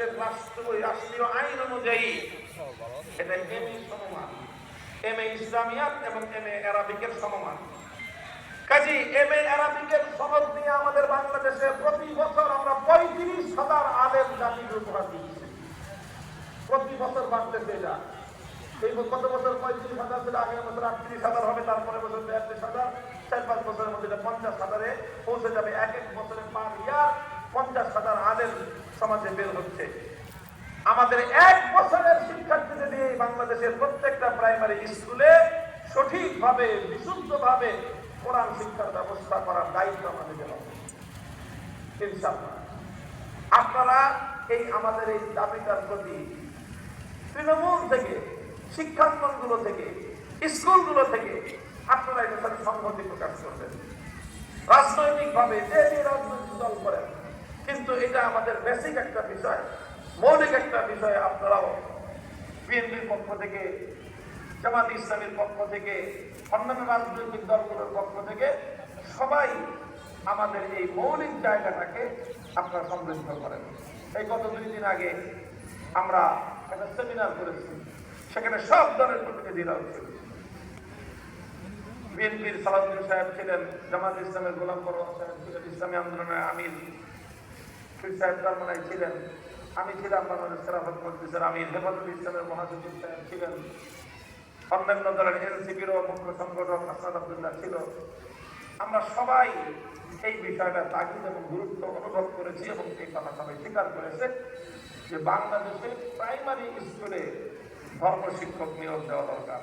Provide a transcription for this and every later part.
বাংলাদেশের রাষ্ট্রীয় আইন অনুযায়ী এটা এমএ সমমান, এমএ ইসলামিয়াত এবং এমএ আরাবিকের সমমান। কাজী এমএ আরাবিকের সনদ নিয়ে আমাদের বাংলাদেশে প্রতি বছর আমরা 35,000 আলেম জাতির উপহার দিচ্ছি। প্রতি বছর বাড়তেছে এটা। এই গত বছর 35,000 ছিল, আগামী বছর 38,000 হবে, তারপরে বছর 42,000, 4-5 বছরের মধ্যে 50,000-এ পৌঁছে যাবে। এক এক বছরে পার ইয়ার 50,000 আলেম সমাজে বের হচ্ছে। আমাদের এক বছরের শিক্ষার্থীদের দিয়ে বাংলাদেশের প্রত্যেকটা প্রাইমারি স্কুলে সঠিকভাবে বিশুদ্ধভাবে কোরআন শিক্ষার ব্যবস্থা করার দায়িত্ব আমাদের হবে ইনশাআল্লাহ। আপনারা এই আমাদের এই দাবিটার প্রতি তৃণমূল থেকে, শিক্ষাঙ্গনগুলো থেকে, স্কুলগুলো থেকে আপনারা এটার সাথে সংহতি প্রকাশ করবেন। রাজনৈতিকভাবে যে রাজনৈতিক দল করেন, কিন্তু এটা আমাদের বেসিক একটা বিষয়, মৌলিক একটা বিষয়। আপনারাও বিএনপির পক্ষ থেকে, জামাত ইসলামের পক্ষ থেকে, অন্যান্য রাজনৈতিক দলগুলোর পক্ষ থেকে সবাই আমাদের এই মৌলিক জায়গাটাকে আপনারা সমৃদ্ধ করেন। এই গত 2 দিন আগে আমরা একটা সেমিনার করেছি, সেখানে সব দলের প্রতিনিধিরাও ছিল। বিএনপির সালাউদ্দিন সাহেব ছিলেন, জামাত ইসলামের গোলাম পরোয়ার সাহেব ছিলেন, ইসলামী আন্দোলনের আমির ফির সাহেব তারমানাই ছিলেন, আমি ছিলাম বাংলাদেশ খেলাফত মজলিসের আমির, হেফাজুল ইসলামের মহাসচিব সাহেব ছিলেন, অন্যান্য দলের এনসিপিরও মুখ্য সংগঠক হাসান আব্দুল্লাহ ছিল। আমরা সবাই এই বিষয়টা তাগিদ এবং গুরুত্ব অনুভব করেছি এবং এই কথা সবাই স্বীকার করেছে যে বাংলাদেশে প্রাইমারি স্কুলে ধর্ম শিক্ষক নিয়োগ দেওয়া দরকার।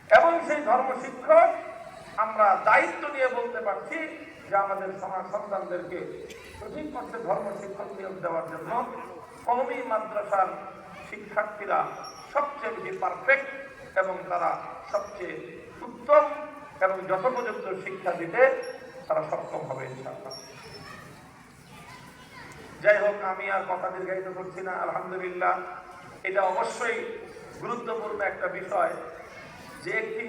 এবং সেই ধর্ম শিক্ষক আমরা দায়িত্ব নিয়ে বলতে পারছি যে আমাদের সন্তানদেরকে সঠিক অর্থে ধর্ম শিক্ষক নিয়োগ দেওয়ার জন্য কওমি মাদ্রাসার শিক্ষার্থীরা সবচেয়ে বেশি পারফেক্ট এবং তারা সবচেয়ে উত্তম এবং যথোপযুক্ত শিক্ষা দিতে তারা সক্ষম হবে ইনশাআল্লাহ। যাই হোক, আমি আর কথা দীর্ঘায়িত করছি না। আলহামদুলিল্লাহ, এটা অবশ্যই গুরুত্বপূর্ণ একটা বিষয় যে একটি